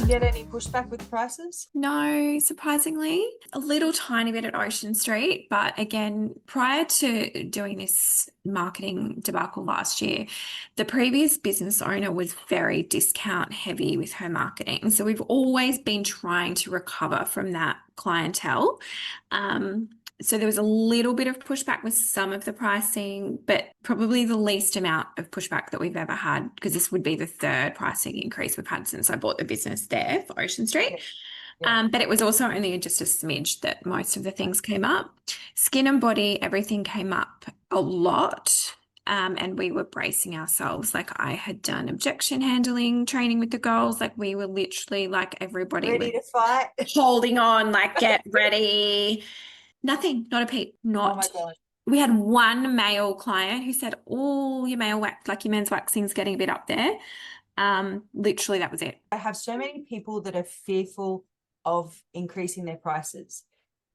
you get any pushback with prices? No, surprisingly, a little tiny bit at Ocean Street. But again, prior to doing this marketing debacle last year, the previous business owner was very discount heavy with her marketing. So we've always been trying to recover from that clientele. So there was a little bit of pushback with some of the pricing, but probably the least amount of pushback that we've ever had, because this would be the third pricing increase we've had since I bought the business there for Ocean Street. Yeah. But it was also only just a smidge that most of the things came up. Skin and body, everything came up a lot. And we were bracing ourselves. Like I had done objection handling training with the girls. Like we were literally like everybody was Ready to fight? holding on, like get ready. Nothing, not a peep, Oh not. my God. We had one male client who said, "Oh, your male wax, like your men's waxing's getting a bit up there." Literally, that was it. I have so many people that are fearful of increasing their prices.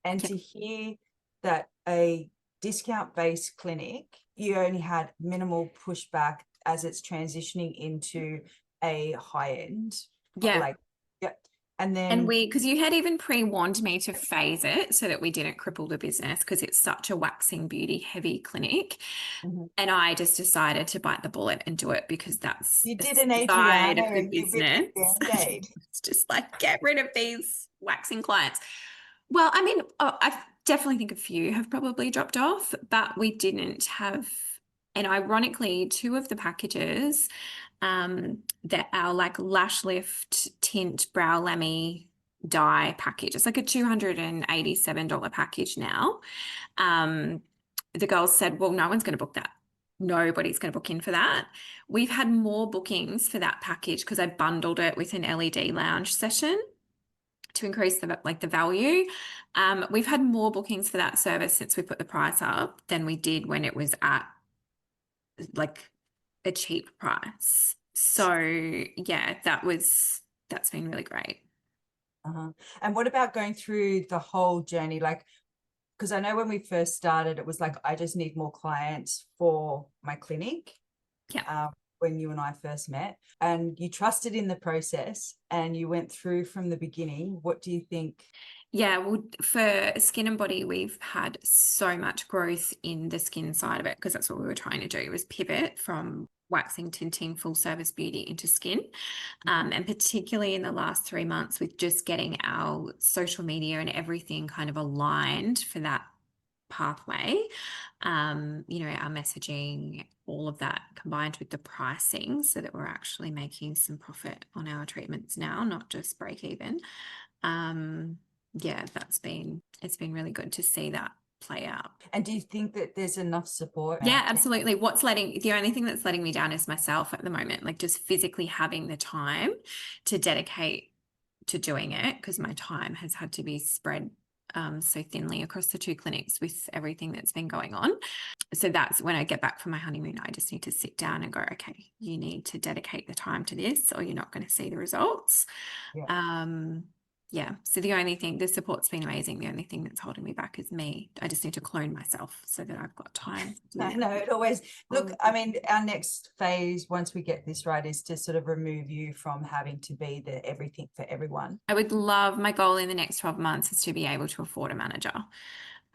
And Yeah. to hear that a discount-based clinic, you only had minimal pushback as it's transitioning into a high end. Yeah. Like, yeah. And And then because you had even pre-warned me to phase it so that we didn't cripple the business because it's such a waxing beauty heavy clinic. And I just decided to bite the bullet and do it because that's you the did an side Adriana of the and you ripped business. the Band-Aid. It's just like, get rid of these waxing clients. Well, I mean, I definitely think a few have probably dropped off, but we didn't have, and ironically, two of the packages that our like lash lift tint brow lammy dye package. It's like a $287 package now. The girls said, well, no one's going to book that. Nobody's going to book in for that. We've had more bookings for that package because I bundled it with an LED lounge session to increase the value. We've had more bookings for that service since we put the price up than we did when it was at like a cheap price. So yeah, that's been really great. And what about going through the whole journey? Like, because I know when we first started, it was like, I just need more clients for my clinic. Yeah. When you and I first met, and you trusted in the process and you went through from the beginning. What do you think? Yeah, well, for skin and body, we've had so much growth in the skin side of it because that's what we were trying to do, was pivot from waxing, tinting, full service beauty into skin. And particularly in the last 3 months with just getting our social media and everything kind of aligned for that pathway, our messaging, all of that combined with the pricing so that we're actually making some profit on our treatments now, not just break even. Yeah, it's been really good to see that play out. And do you think that there's enough support? Yeah, absolutely. The only thing that's letting me down is myself at the moment, like just physically having the time to dedicate to doing it because my time has had to be spread so thinly across the two clinics with everything that's been going on. So that's when I get back from my honeymoon, I just need to sit down and go, okay, you need to dedicate the time to this or you're not going to see the results. Yeah. Yeah. So the support's been amazing. The only thing that's holding me back is me. I just need to clone myself so that I've got time to do I know it always, look, I mean, our next phase, once we get this right, is to sort of remove you from having to be the everything for everyone. My goal in the next 12 months is to be able to afford a manager.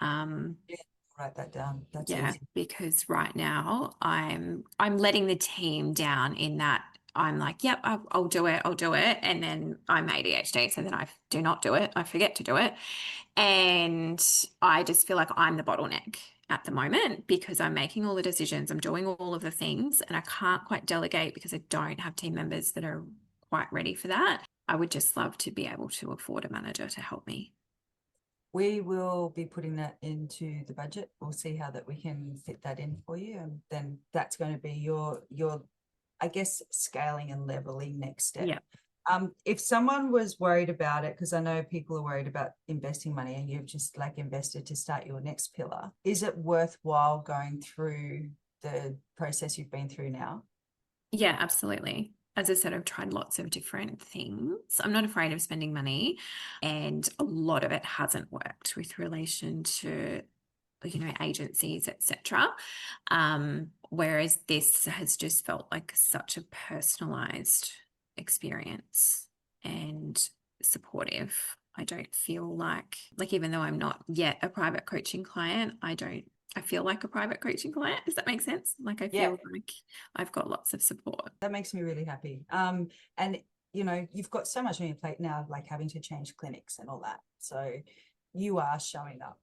Yeah, write that down. That's easy. Because right now I'm letting the team down in that I'm like, yep, I'll do it. And then I'm ADHD. So then I do not do it. I forget to do it. And I just feel like I'm the bottleneck at the moment because I'm making all the decisions. I'm doing all of the things and I can't quite delegate because I don't have team members that are quite ready for that. I would just love to be able to afford a manager to help me. We will be putting that into the budget. We'll see how that we can fit that in for you. And then that's going to be your, I guess, scaling and leveling next step. Yeah. If someone was worried about it, because I know people are worried about investing money and you've just like invested to start your next pillar, is it worthwhile going through the process you've been through now? Yeah, absolutely. As I said, I've tried lots of different things. I'm not afraid of spending money, and a lot of it hasn't worked with relation to, agencies, etc. Whereas this has just felt like such a personalized experience. and supportive. I don't feel like even though I'm not yet a private coaching client, I feel like a private coaching client. Does that make sense? Like I feel like I've got lots of support. That makes me really happy. And you know, you've got so much on your plate now, like having to change clinics and all that. So you are showing up.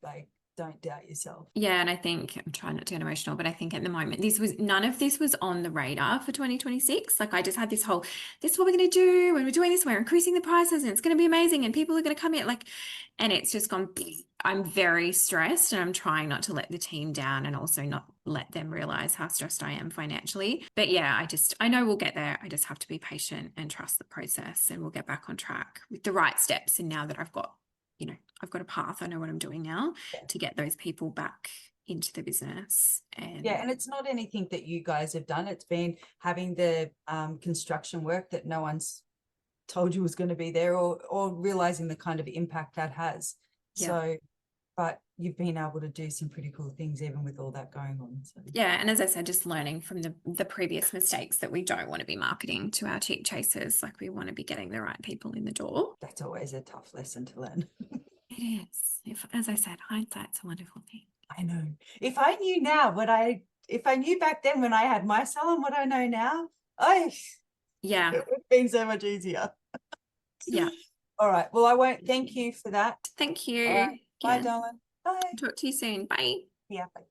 Like, don't doubt yourself. Yeah, and I think I'm trying not to get emotional, but I think at the moment none of this was on the radar for 2026. Like I just had this is what we're going to do when we're doing this, we're increasing the prices and it's going to be amazing and people are going to come in, like, and it's just gone. I'm very stressed and I'm trying not to let the team down and also not let them realize how stressed I am financially. But yeah, I know we'll get there. I just have to be patient and trust the process, and we'll get back on track with the right steps. And now that I've got a path, I know what I'm doing now to get those people back into the business. And it's not anything that you guys have done. It's been having the construction work that no one's told you was going to be there, or realizing the kind of impact that has. So, but you've been able to do some pretty cool things even with all that going on. So. Yeah, and as I said, just learning from the previous mistakes that we don't want to be marketing to our cheap chasers. Like we want to be getting the right people in the door. That's always a tough lesson to learn. It is. As I said, hindsight's a wonderful thing. I know. If I knew now if I knew back then when I had my salon what I know now, it would have been so much easier. Yeah. All right. Well, I won't. Thank you for that. Thank you. All right. Bye, darling. Bye. Talk to you soon. Bye. Yeah. Bye.